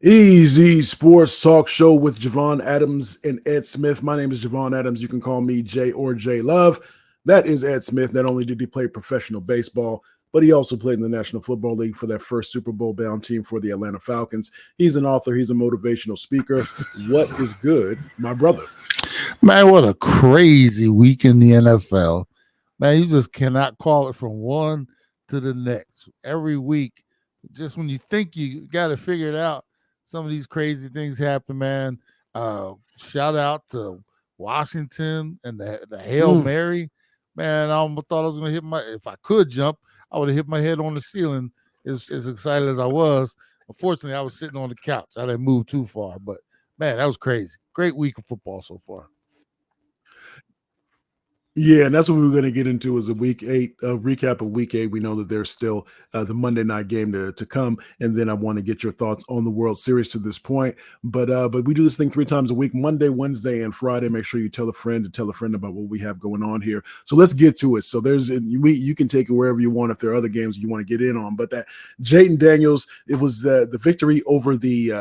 Easy Sports Talk Show with Javon Adams and Ed Smith. My name is Javon Adams. You can call me Jay or J Love. That is Ed Smith. Not only did he play professional baseball, but he also played in the National Football League for that first Super Bowl bound team for the Atlanta Falcons. He's an author, he's a motivational speaker. What is good, my brother? Man, what a crazy week in the NFL. Man, you just cannot call it from one to the next. Every week, just when you think you got to figure it out, some of these crazy things happen, man. Shout out to Washington and the Hail Mary. Man, I almost thought I was going to hit if I could jump, I would have hit my head on the ceiling as excited as I was. Unfortunately, I was sitting on the couch. I didn't move too far, but man, that was crazy. Great week of football so far. Yeah, and that's what we were going to get into is a week 8, recap of week 8. We know that there's still the Monday night game to come, and then I want to get your thoughts on the World Series to this point. But we do this thing 3 times a week, Monday, Wednesday, and Friday. Make sure you tell a friend about what we have going on here. So let's get to it. So you can take it wherever you want if there are other games you want to get in on. But that Jayden Daniels, it was the victory over the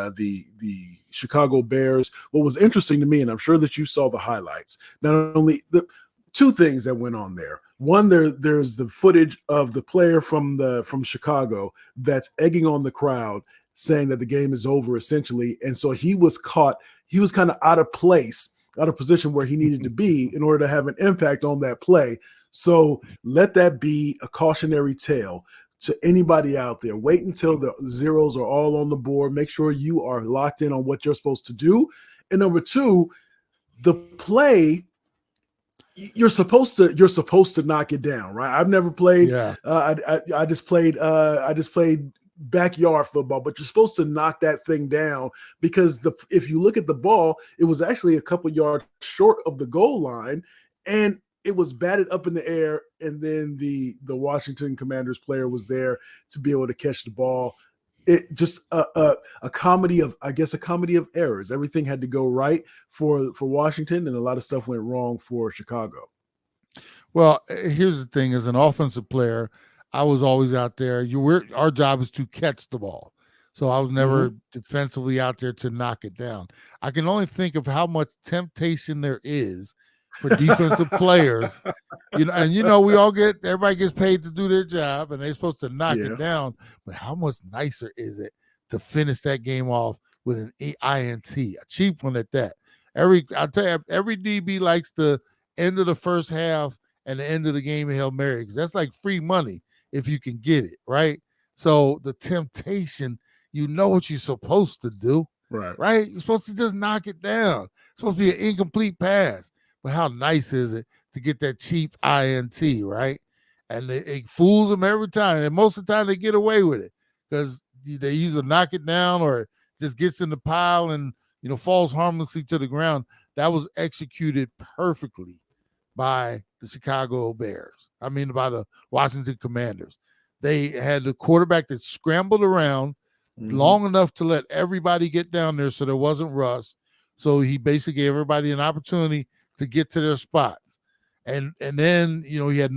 Chicago Bears. What was interesting to me, and I'm sure that you saw the highlights, not only the two things that went on there. One, there's the footage of the player from Chicago that's egging on the crowd, saying that the game is over essentially. And so he was caught, he was kind of out of place, out of position where he needed to be in order to have an impact on that play. So let that be a cautionary tale to anybody out there. Wait until the zeros are all on the board. Make sure you are locked in on what you're supposed to do. And number two, the play, you're supposed to knock it down, right? I've never played. Yeah. I just played backyard football, but you're supposed to knock that thing down because if you look at the ball, it was actually a couple yards short of the goal line, and it was batted up in the air, and then the Washington Commanders player was there to be able to catch the ball. It just a comedy of errors. Everything had to go right for Washington, and a lot of stuff went wrong for Chicago. Well, here's the thing: as an offensive player, I was always out there. Our job is to catch the ball, so I was never defensively out there to knock it down. I can only think of how much temptation there is for defensive players. Everybody gets paid to do their job, and they're supposed to knock it down. But how much nicer is it to finish that game off with an INT, a cheap one at that? I'll tell you, every DB likes the end of the first half and the end of the game in Hail Mary, because that's like free money if you can get it, right? So the temptation, you know what you're supposed to do, right? You're supposed to just knock it down. It's supposed to be an incomplete pass. But how nice is it to get that cheap INT, right? And it fools them every time. And most of the time they get away with it because they either knock it down or just gets in the pile and, falls harmlessly to the ground. That was executed perfectly by the Chicago Bears. By the Washington Commanders. They had the quarterback that scrambled around long enough to let everybody get down there so there wasn't rust. So he basically gave everybody an opportunity to get to their spots. And then, he had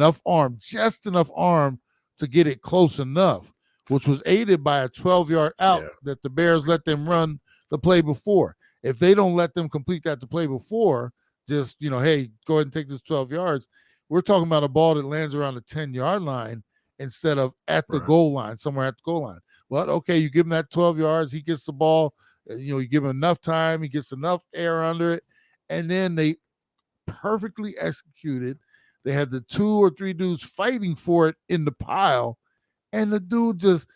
just enough arm to get it close enough, which was aided by a 12-yard out that the Bears let them run the play before. If they don't let them complete the play before, just, hey, go ahead and take this 12 yards. We're talking about a ball that lands around the 10-yard line instead of at the goal line, somewhere at the goal line. Well, okay, you give him that 12 yards, he gets the ball, you give him enough time, he gets enough air under it, and then they perfectly executed. They had the 2 or 3 dudes fighting for it in the pile, and the dude just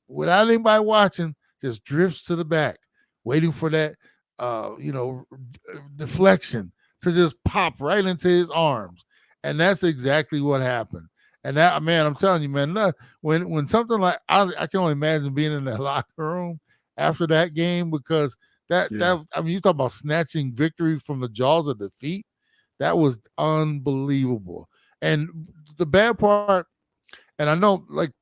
without anybody watching, just drifts to the back, waiting for that deflection to just pop right into his arms. And that's exactly what happened. And that, man, I'm telling you, man, when something like I can only imagine being in that locker room after that game, because you talk about snatching victory from the jaws of defeat. That was unbelievable. And the bad part, and I know, like,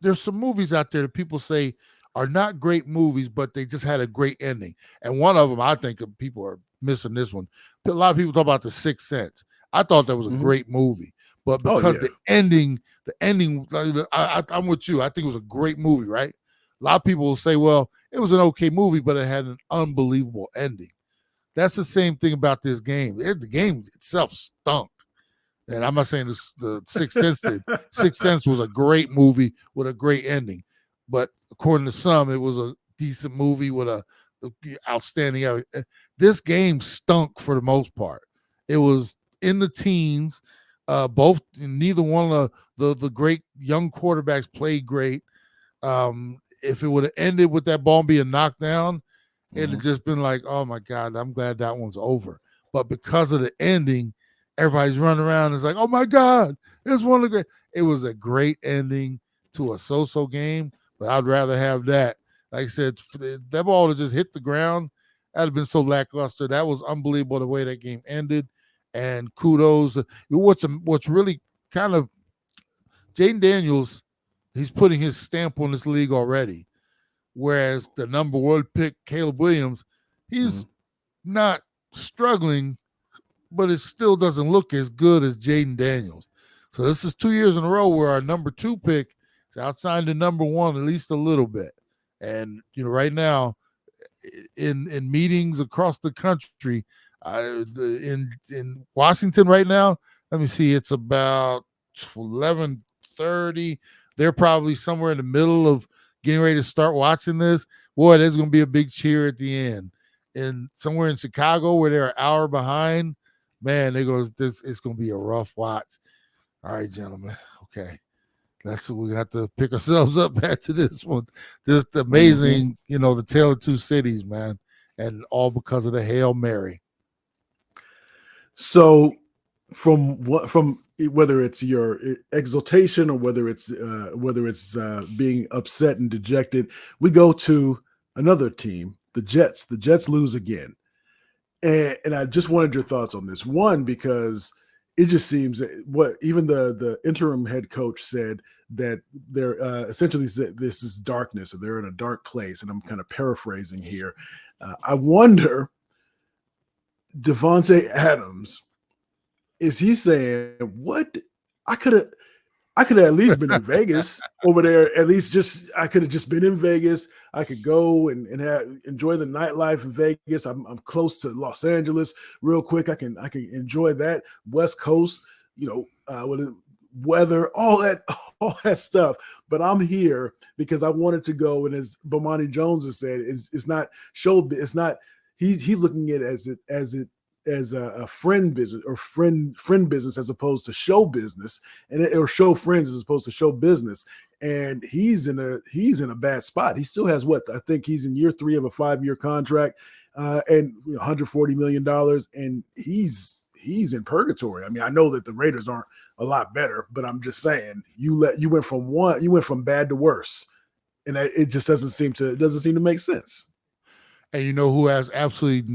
there's some movies out there that people say are not great movies, but they just had a great ending. And one of them, I think people are missing this one. A lot of people talk about The Sixth Sense. I thought that was a great movie, but because the ending, I'm with you. I think it was a great movie, right? A lot of people will say, well, it was an okay movie, but it had an unbelievable ending. That's the same thing about this game. The game itself stunk. And I'm not saying the Sixth Sense did. Sixth Sense was a great movie with a great ending. But according to some, it was a decent movie with a outstanding. This game stunk for the most part. It was in the teens. Neither one of the great young quarterbacks played great. If it would have ended with that ball being knocked down, it'd have just been like, oh my God, I'm glad that one's over. But because of the ending, everybody's running around. It's like, oh my God, it's one of the great. It was a great ending to a so-so game, but I'd rather have that. Like I said, that ball to just hit the ground, that'd have been so lackluster. That was unbelievable the way that game ended. And kudos. What's really kind of Jayden Daniels, he's putting his stamp on this league already. Whereas the number one pick, Caleb Williams, he's not struggling, but it still doesn't look as good as Jayden Daniels. So this is 2 years in a row where our number 2 pick is outside the number 1 at least a little bit. And right now, in meetings across the country, in Washington right now, let me see, it's about 11:30. They're probably somewhere in the middle of getting ready to start watching this. Boy, there's going to be a big cheer at the end. And somewhere in Chicago where they're an hour behind, man, it's going to be a rough watch. All right, gentlemen. Okay. We're going to have to pick ourselves up after this one. Just amazing, the tale of two cities, man. And all because of the Hail Mary. So from whether it's your exultation or whether it's being upset and dejected, we go to another team, the Jets. The Jets lose again, and I just wanted your thoughts on this one, because it just seems what even the interim head coach said, that they're essentially this is darkness, or they're in a dark place, and I'm kind of paraphrasing here. I wonder, Devontae Adams, is he saying, what? I could have at least been in Vegas over there. At least I could have just been in Vegas. I could go and enjoy the nightlife in Vegas. I'm close to Los Angeles real quick. I can enjoy that West Coast, with weather, all that stuff. But I'm here because I wanted to go. And as Bomani Jones has said, it's not show. It's not. He's looking at it as a friend business, or friend business, as opposed to show business, or show friends as opposed to show business. And he's in a bad spot. He still has I think he's in year 3 of a 5-year contract, and $140 million, and he's in purgatory. I mean, I know that the Raiders aren't a lot better, but I'm just saying, you went from bad to worse, and it just doesn't seem to make sense. And you know who has absolutely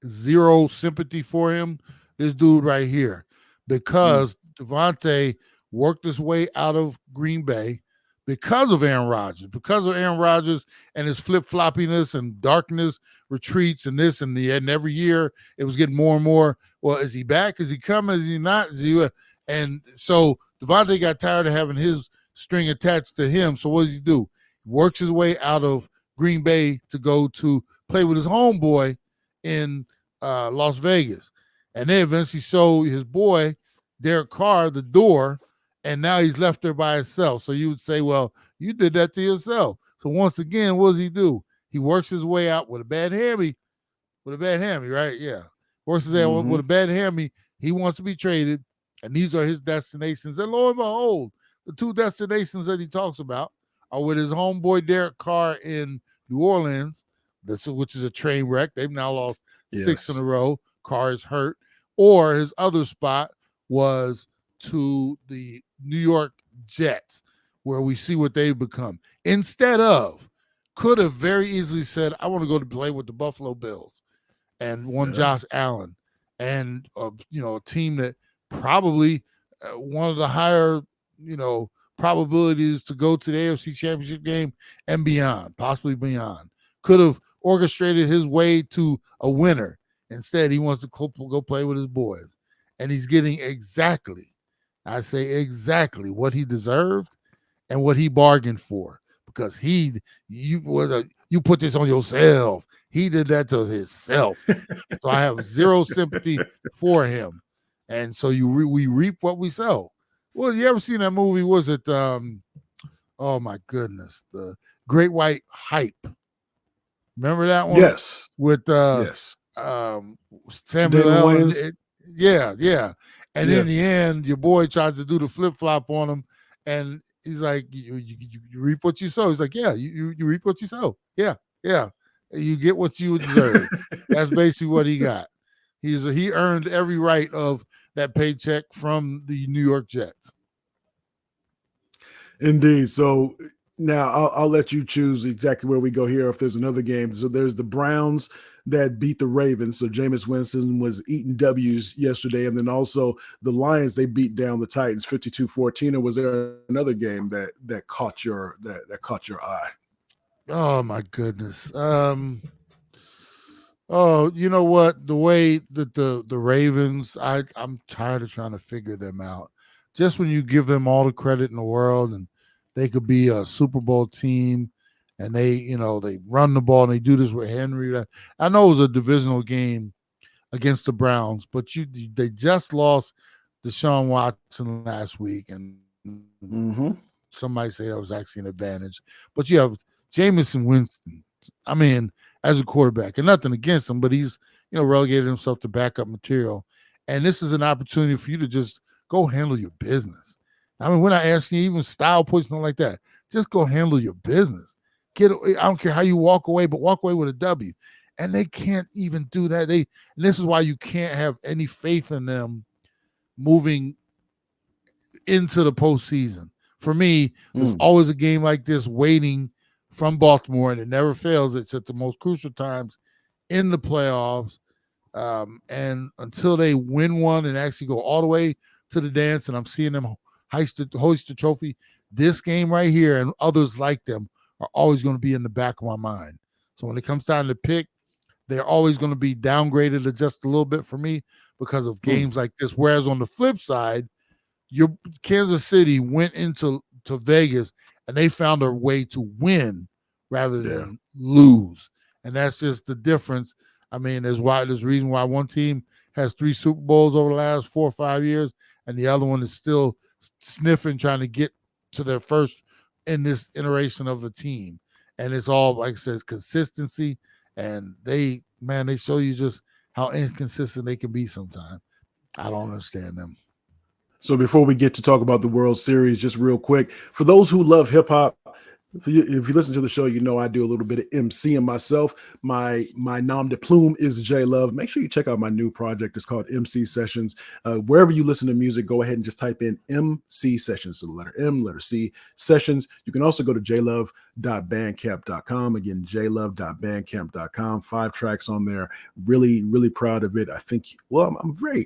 zero sympathy for him? This dude right here. Because Devontae worked his way out of Green Bay because of Aaron Rodgers. Because of Aaron Rodgers and his flip-floppiness and darkness, retreats and this and the, and every year it was getting more and more. Well, is he back? Is he coming? Is he not? And so Devontae got tired of having his string attached to him. So what does he do? He works his way out of Green Bay to go to play with his homeboy in Las Vegas. And they eventually show his boy, Derek Carr, the door, and now he's left there by himself. So you would say, well, you did that to yourself. So once again, what does he do? He works his way out with a bad hammy, right? Yeah. Works his way out with a bad hammy. He wants to be traded, and these are his destinations. And lo and behold, the 2 destinations that he talks about are with his homeboy Derek Carr in New Orleans, which is a train wreck. They've now lost 6 in a row. Carr is hurt. Or his other spot was to the New York Jets, where we see what they've become. Instead of, could have very easily said, I want to go to play with the Buffalo Bills, and one Josh Allen, and a team that probably one of the higher, probabilities to go to the AFC Championship game and beyond, possibly beyond. Could have orchestrated his way to a winner. Instead, he wants to go play with his boys. And he's getting exactly what he deserved and what he bargained for. because you put this on yourself. He did that to himself. So I have zero sympathy for him. And so we reap what we sow. Well, you ever seen that movie? Was it oh my goodness, the Great White Hype? Remember that one Yes. with Yes. Samuel Damon L. Wayans. Yeah. And Yeah. in the end, your boy tries to do the flip flop on him, and he's like, "You reap what you sow." He's like, "Yeah, you reap what you sow. Yeah. You get what you deserve." That's basically what he got. He earned every right of that paycheck from the New York Jets. Indeed. So now I'll let you choose exactly where we go here. If there's another game, so there's the Browns that beat the Ravens. So Jameis Winston was eating W's yesterday, and then also the Lions, they beat down the Titans 52-14. Or was there another game that caught your that caught your eye? Oh my goodness. Oh, you know what? The way that the Ravens, I'm tired of trying to figure them out. Just when you give them all the credit in the world, and they could be a Super Bowl team, and they run the ball and they do this with Henry. I know it was a divisional game against the Browns, but they just lost Deshaun Watson last week, and Mm-hmm. somebody say that was actually an advantage. But you have Jameson Winston. I mean, as a quarterback, and nothing against him, but he's relegated himself to backup material. And this is an opportunity for you to just go handle your business. I mean, we're not asking you even style points, nothing like that. Just go handle your business. I don't care how you walk away, but walk away with a W. And they can't even do that. And this is why you can't have any faith in them moving into the postseason. For me, there's always a game like this waiting from Baltimore, and it never fails. It's at the most crucial times in the playoffs. And until they win one and actually go all the way to the dance, and I'm seeing them hoist the trophy, this game right here and others like them are always going to be in the back of my mind. So when it comes time to pick, they're always going to be downgraded just a little bit for me because of games like this. Whereas on the flip side, your Kansas City went into Vegas and they found a way to win rather than lose. And that's just the difference. I mean, there's a reason why one team has 3 Super Bowls over the last 4 or 5 years, and the other one is still sniffing, trying to get to their first in this iteration of the team. And it's all, like I said, consistency. And they show you just how inconsistent they can be sometimes. I don't understand them. So before we get to talk about the World Series, just real quick, for those who love hip hop, if you listen to the show, you know I do a little bit of MCing myself. My nom de plume is J Love. Make sure you check out my new project. It's called MC Sessions. Wherever you listen to music, go ahead and just type in MC Sessions. So the letter M, letter C, Sessions. You can also go to jlove.bandcamp.com. Again, jlove.bandcamp.com. 5 tracks on there. Really, really proud of it. I think, well, I'm very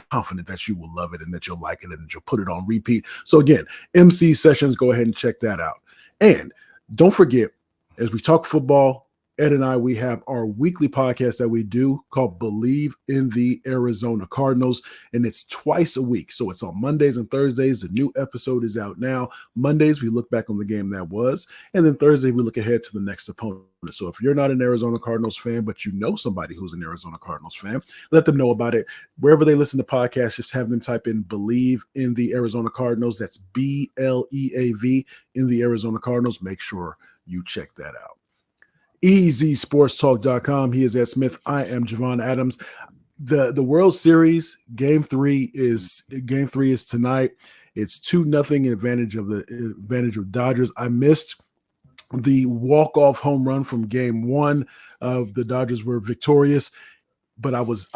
confident that you will love it and that you'll like it and that you'll put it on repeat. So again, MC Sessions, go ahead and check that out. And don't forget, as we talk football, Ed and I, we have our weekly podcast that we do called Believe in the Arizona Cardinals, and it's twice a week. So it's on Mondays and Thursdays. The new episode is out now. Mondays, we look back on the game that was, and then Thursday, we look ahead to the next opponent. So if you're not an Arizona Cardinals fan, but you know somebody who's an Arizona Cardinals fan, let them know about it. Wherever they listen to podcasts, just have them type in Believe in the Arizona Cardinals. That's BLEAV in the Arizona Cardinals. Make sure you check that out. EZSportsTalk.com. He is Ed Smith. I am Javon Adams. The World Series game 3 is tonight. It's 2-0 advantage of Dodgers. I missed the walk-off home run from game 1. The Dodgers were victorious, but I was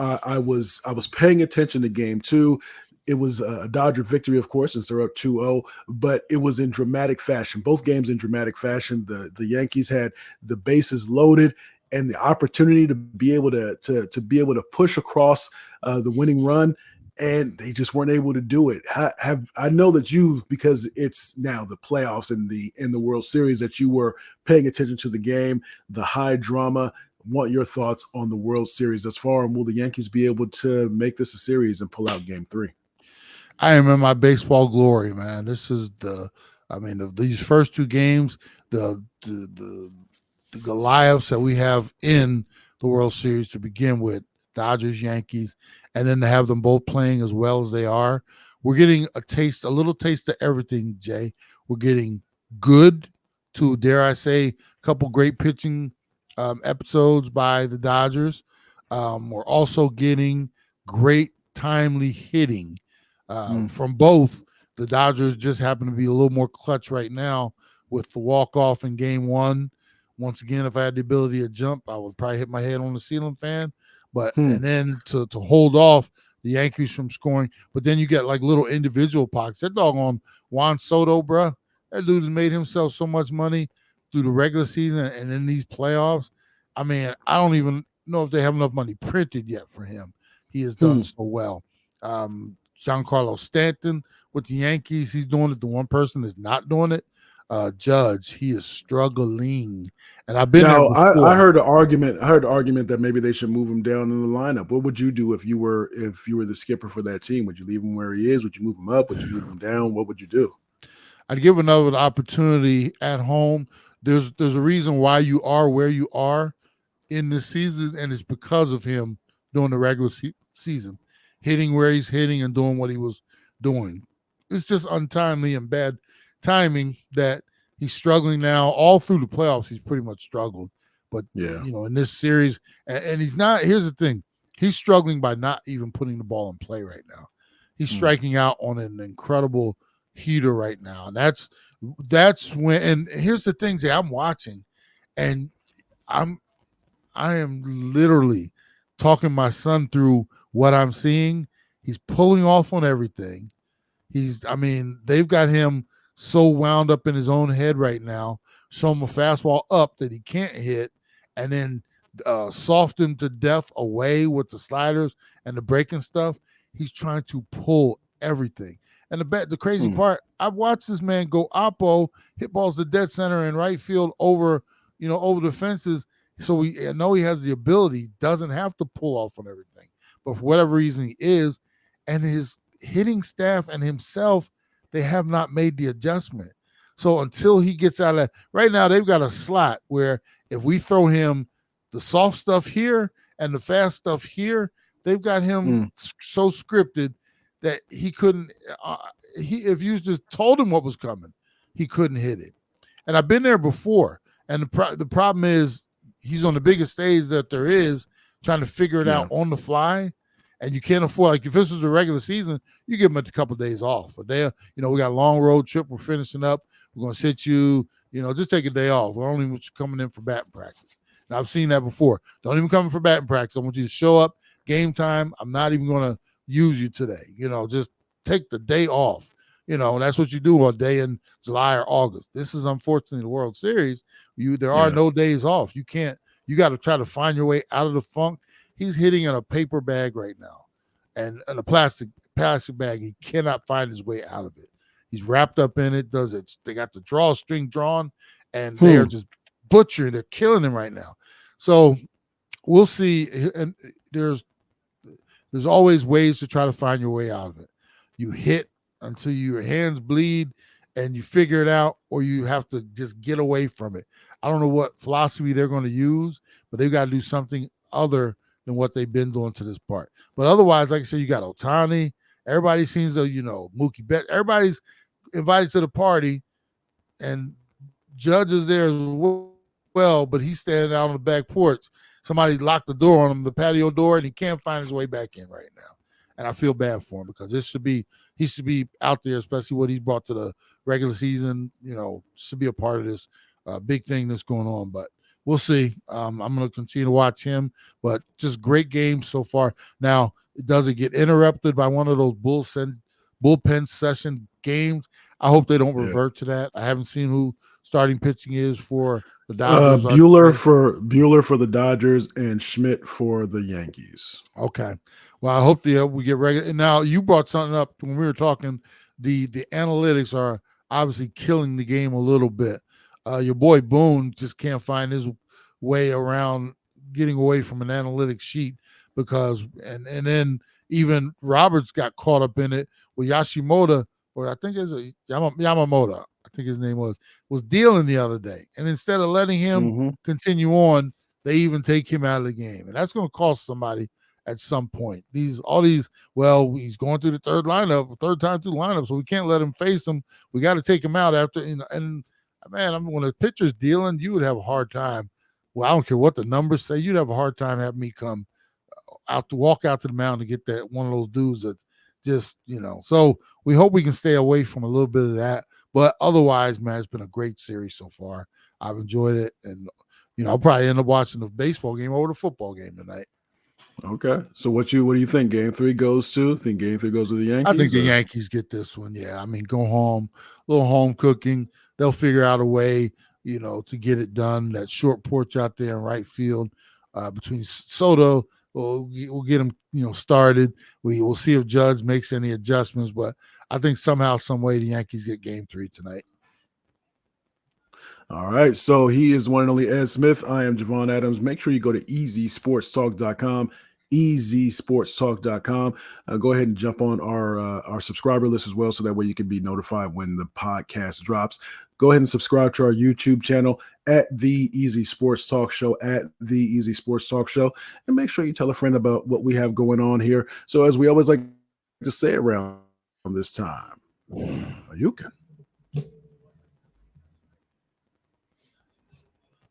paying attention to game 2. It was a Dodger victory, of course, since they're up 2-0, but it was in dramatic fashion. Both games in dramatic fashion. The Yankees had the bases loaded and the opportunity to be able to push across the winning run, and they just weren't able to do it. I know that because it's now the playoffs and in the World Series, that you were paying attention to the game, the high drama. Want your thoughts on the World Series thus far, and will the Yankees be able to make this a series and pull out game 3? I am in my baseball glory, man. This is these first 2 games, the Goliaths that we have in the World Series to begin with, Dodgers, Yankees, and then to have them both playing as well as they are. We're getting a little taste of everything, Jay. We're getting good to, dare I say, a couple great pitching episodes by the Dodgers. We're also getting great timely hitting from both. The Dodgers just happen to be a little more clutch right now with the walk-off in game one. Once again, if I had the ability to jump, I would probably hit my head on the ceiling fan. But and then to hold off the Yankees from scoring. But then you get like little individual pockets. That doggone Juan Soto, bruh, that dude has made himself so much money through the regular season and in these playoffs. I mean, I don't even know if they have enough money printed yet for him. He has done so well. Giancarlo Stanton with the Yankees, he's doing it. The one person that's not doing it, Judge, he is struggling. And I've been there before. I heard the argument. I heard the argument that maybe they should move him down in the lineup. What would you do if you were the skipper for that team? Would you leave him where he is? Would you move him up? Would you move him down? What would you do? I'd give another opportunity at home. There's a reason why you are where you are in this season, and it's because of him during the regular season, hitting where he's hitting and doing what he was doing. It's just untimely and bad timing that he's struggling now. All through the playoffs, he's pretty much struggled. But, in this series, and he's not – here's the thing. He's struggling by not even putting the ball in play right now. He's striking out on an incredible heater right now. And that's when – and here's the thing, Jay, I'm watching, and I am literally talking my son through what I'm seeing. He's pulling off on everything. They've got him so wound up in his own head right now, show him a fastball up that he can't hit, and then softened to death away with the sliders and the breaking stuff. He's trying to pull everything. And the crazy part, I've watched this man go oppo, hit balls to dead center and right field over the fences. So I know he has the ability, doesn't have to pull off on everything. But for whatever reason he is, and his hitting staff and himself, they have not made the adjustment. So until he gets out of that, right now they've got a slot where if we throw him the soft stuff here and the fast stuff here, they've got him so scripted that he couldn't. If you just told him what was coming, he couldn't hit it. And I've been there before. And the problem is he's on the biggest stage that there is, trying to figure it out on the fly. And you can't afford, like if this was a regular season, you give him a couple of days off. But we got a long road trip. We're finishing up. We're going to sit you, just take a day off. We're only coming in for batting practice. And I've seen that before. Don't even come in for batting practice. I want you to show up game time. I'm not even going to use you today. Just take the day off. And that's what you do on a day in July or August. This is unfortunately the World Series. There are no days off. You got to try to find your way out of the funk. He's hitting in a paper bag right now and in a plastic bag. He cannot find his way out of it. He's wrapped up in it, does it. They got the drawstring drawn, and they are just butchering. They're killing him right now. So we'll see. And there's always ways to try to find your way out of it. You hit until your hands bleed and you figure it out, or you have to just get away from it. I don't know what philosophy they're going to use, but they've got to do something other than what they've been doing to this part. But otherwise, like I said, you got Ohtani. Everybody seems to, Mookie Betts. Everybody's invited to the party, and Judge is there as well, but he's standing out on the back porch. Somebody locked the door on him, the patio door, and he can't find his way back in right now. And I feel bad for him because he should be out there, especially what he's brought to the regular season, should be a part of this big thing that's going on. But we'll see. I'm going to continue to watch him, but just great games so far. Now, does it get interrupted by one of those bullpen session games? I hope they don't revert to that. I haven't seen who starting pitching is for the Dodgers. Bueller for the Dodgers and Schmidt for the Yankees. Okay. Well, I hope we get regular. Now, you brought something up when we were talking. The analytics are obviously killing the game a little bit. Your boy Boone just can't find his way around getting away from an analytics sheet because, and then even Roberts got caught up in it with Yashimoto or I think it's a Yamamoto, I think his name was dealing the other day. And instead of letting him continue on, they even take him out of the game. And that's going to cost somebody at some point. He's going through the third time through lineup, so we can't let him face him. We got to take him out after, and man, when a pitcher's dealing, you would have a hard time. Well, I don't care what the numbers say, you'd have a hard time having me come walk out to the mound to get that one of those dudes that just, so we hope we can stay away from a little bit of that. But otherwise, man, it's been a great series so far. I've enjoyed it. And, I'll probably end up watching the baseball game over the football game tonight. Okay. So what do you think Game 3 goes to? Think Game 3 goes to the Yankees? I think the Yankees get this one. Yeah. I mean, go home, a little home cooking. They'll figure out a way, to get it done. That short porch out there in right field between Soto. We'll get him, started. We will see if Judge makes any adjustments, but I think somehow, some way, the Yankees get Game 3 tonight. All right. So he is one and only Ed Smith. I am Javon Adams. Make sure you go to easysportstalk.com. easysportstalk.com. Go ahead and jump on our subscriber list as well, so that way you can be notified when the podcast drops. Go ahead and subscribe to our YouTube channel at The Easy Sports Talk Show, and make sure you tell a friend about what we have going on here. So as we always like to say around this time, you can